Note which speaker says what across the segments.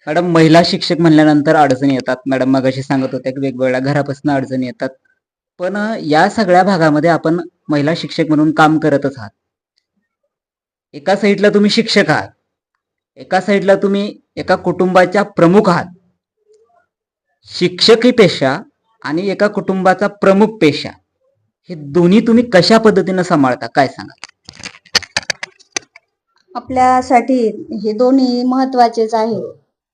Speaker 1: Madam, महिला शिक्षक म्हणल्यानंतर अडचणी येतात. मॅडम मगाशी सांगत होत्या की वेगवेगळ्या घरापासून अडचणी येतात. पण या सगळ्या भागामध्ये आपण महिला शिक्षक म्हणून काम करतच आहात. एका साईडला तुम्ही शिक्षक आहात, एका साईडला तुम्ही एका कुटुंबाच्या प्रमुख आहात. शिक्षकी पेशा आणि एका कुटुंबाचा प्रमुख पेशा हे दोन्ही तुम्ही कशा पद्धतीने सांभाळता, काय सांगा?
Speaker 2: आपल्यासाठी हे दोन्ही महत्वाचेच आहे.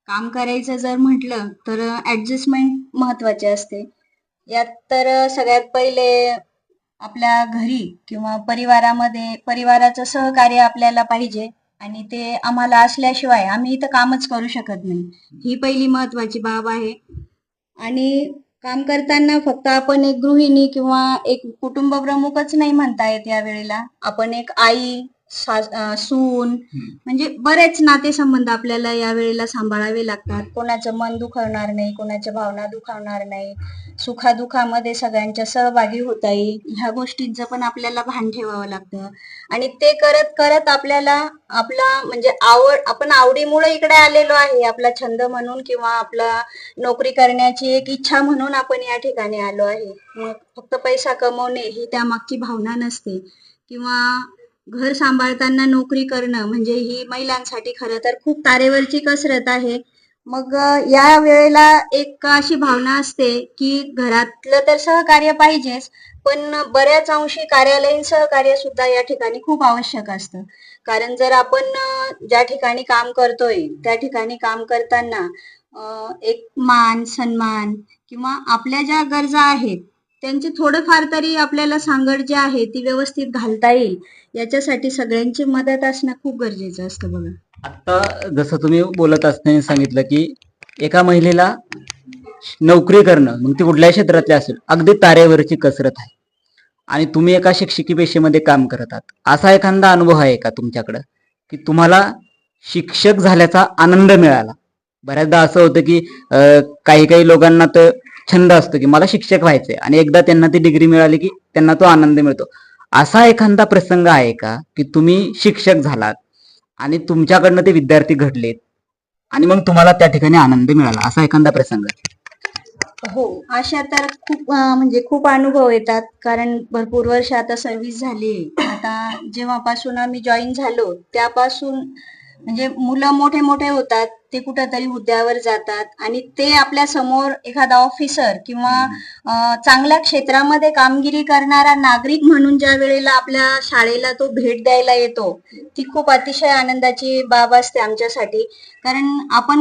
Speaker 2: काम करायचं जर म्हटलं तर ऍडजस्टमेंट महत्वाची असते. यात तर सगळ्यात पहिले आपल्या घरी किंवा परिवारामध्ये परिवाराचं सहकार्य आपल्याला पाहिजे आणि ते आम्हाला असल्याशिवाय आम्ही इथं कामच करू शकत नाही. ही पहिली महत्वाची बाब आहे. आणि काम करताना फक्त आपण एक गृहिणी किंवा एक कुटुंब प्रमुखच नाही म्हणता येत या वेळेला. आपण एक आई, सून म्हणजे बरेच नातेसंबंध आपल्याला या वेळेला सांभाळावे लागतात. कोणाचं मन दुखावणार नाही, कोणाच्या भावना दुखावणार नाही, सुखादुखामध्ये सगळ्यांच्या सहभागी होता येईल ह्या गोष्टींचं पण आपल्याला भान ठेवावं लागतं. आणि ते करत करत आपल्याला आपला म्हणजे आपण आवडीमुळे इकडे आलेलो आहे, आपला छंद म्हणून किंवा आपला नोकरी करण्याची एक इच्छा म्हणून आपण या ठिकाणी आलो आहे. मग फक्त पैसा कमवणे ही त्यामागची भावना नसते. किंवा घर सांभाळताना नोकरी करणं म्हणजे ही महिलांसाठी खरं तर खूप तारेवरची कसरत आहे. मग या वेळेला एक अशी भावना असते की घरातलं तर सहकार्य पाहिजेच, पण बऱ्याच अंशी कार्यालयीन सहकार्य सुद्धा या ठिकाणी खूप आवश्यक असतं. कारण जर आपण ज्या ठिकाणी काम करतोय त्या ठिकाणी काम करताना एक मान सन्मान किंवा आपल्या ज्या गरजा आहेत त्यांचे थोडंफार तरी आपल्याला सांगड जी आहे ती व्यवस्थित घालता येईल याच्यासाठी सगळ्यांची मदत असणं खूप गरजेचं असतं. बघा,
Speaker 1: आता जसं तुम्ही बोलत असताना सांगितलं की एका महिलेला नोकरी करणं, मग ती कुठल्याही क्षेत्रातली असेल, अगदी तारेवरची कसरत आहे. आणि तुम्ही एका शिक्षकी पेशेमध्ये काम करत आहात. असा एखादा अनुभव आहे का तुमच्याकडं की तुम्हाला शिक्षक झाल्याचा आनंद मिळाला? बऱ्याचदा असं होतं की काही काही लोकांना तर छंद असतो की मला शिक्षक व्हायचंय आणि एकदा त्यांना ती डिग्री मिळाली की त्यांना तो आनंद मिळतो. असा एखादा प्रसंग आहे का की तुम्ही शिक्षक झालात आणि तुमच्याकडनं ते विद्यार्थी घडलेत आणि मग तुम्हाला त्या ठिकाणी आनंद मिळाला, असा एखादा प्रसंग?
Speaker 2: हो, अशा तर खूप म्हणजे खूप अनुभव येतात. कारण भरपूर वर्ष आता सर्व्हिस झाली. आता जेव्हापासून आम्ही जॉईन झालो त्यापासून म्हणजे मुलं मोठे मोठे होतात, ते कुठंतरी हुद्द्यावर जातात आणि ते आपल्या समोर एखादा ऑफिसर किंवा चांगल्या क्षेत्रामध्ये कामगिरी करणारा नागरिक म्हणून ज्या वेळेला आपल्या शाळेला तो भेट द्यायला येतो ती खूप अतिशय आनंदाची बाब असते आमच्यासाठी. कारण आपण